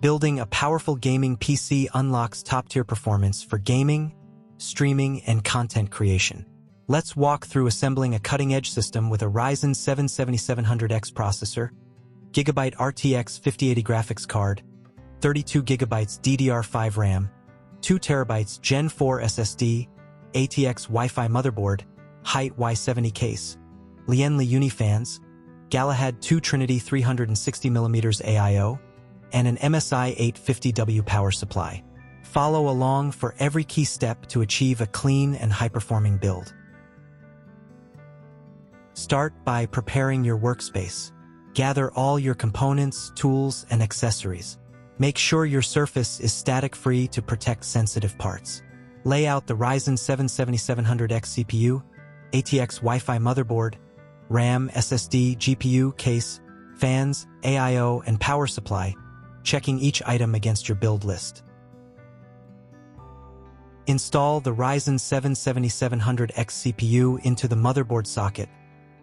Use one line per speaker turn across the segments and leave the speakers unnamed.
Building a powerful gaming PC unlocks top-tier performance for gaming, streaming, and content creation. Let's walk through assembling a cutting-edge system with a Ryzen 7 7700X processor, GB RTX 5080 graphics card, 32GB DDR5 RAM, 2TB Gen 4 SSD, ATX Wi-Fi motherboard, height Y70 case, LAKH uni fans, Galahad 2 Trinity 360mm AIO, and an MSI 850W power supply. Follow along for every key step to achieve a clean and high-performing build. Start by preparing your workspace. Gather all your components, tools, and accessories. Make sure your surface is static-free to protect sensitive parts. Lay out the Ryzen 7 7700X CPU, ATX Wi-Fi motherboard, RAM, SSD, GPU, case, fans, AIO, and power supply, checking each item against your build list. Install the Ryzen 7 7700X CPU into the motherboard socket,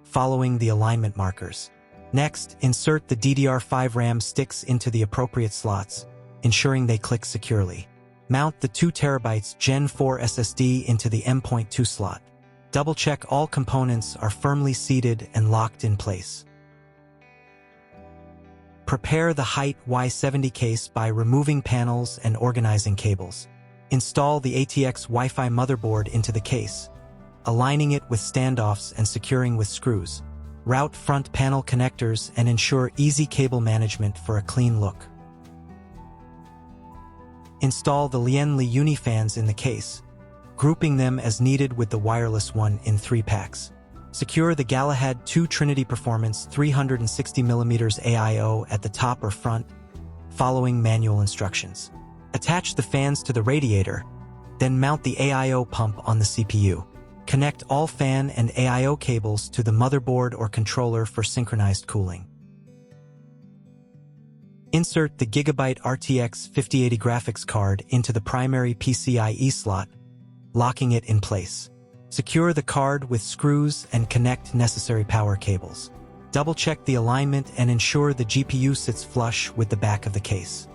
following the alignment markers. Next, insert the DDR5 RAM sticks into the appropriate slots, ensuring they click securely. Mount the 2TB Gen 4 SSD into the M.2 slot. Double-check all components are firmly seated and locked in place. Prepare the height Y70 case by removing panels and organizing cables. Install the ATX Wi-Fi motherboard into the case, aligning it with standoffs and securing with screws. Route front panel connectors and ensure easy cable management for a clean look. Install the LAKH uni fans in the case, grouping them as needed with the wireless one in 3 packs. Secure the Galahad 2 Trinity Performance 360mm AIO at the top or front, following manual instructions. Attach the fans to the radiator, then mount the AIO pump on the CPU. Connect all fan and AIO cables to the motherboard or controller for synchronized cooling. Insert the GB RTX 5080 graphics card into the primary PCIe slot, locking it in place. Secure the card with screws and connect necessary power cables. Double-check the alignment and ensure the GPU sits flush with the back of the case.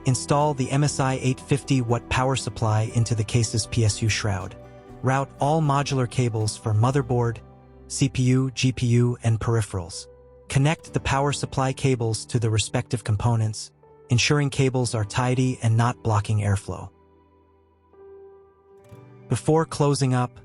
Install the MSI 850W power supply into the case's PSU shroud. Route all modular cables for motherboard, CPU, GPU, and peripherals. Connect the power supply cables to the respective components, ensuring cables are tidy and not blocking airflow. Before closing up,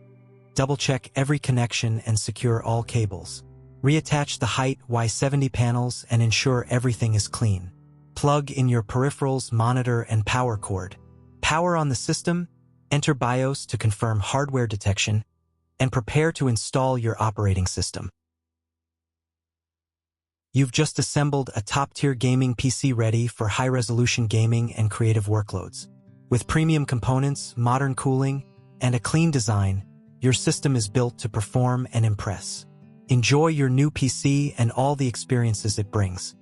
double-check every connection and secure all cables. Reattach the height Y70 panels and ensure everything is clean. Plug in your peripherals, monitor, and power cord. Power on the system, enter BIOS to confirm hardware detection, and prepare to install your operating system. You've just assembled a top-tier gaming PC ready for high-resolution gaming and creative workloads. With premium components, modern cooling, and a clean design, your system is built to perform and impress. Enjoy your new PC and all the experiences it brings.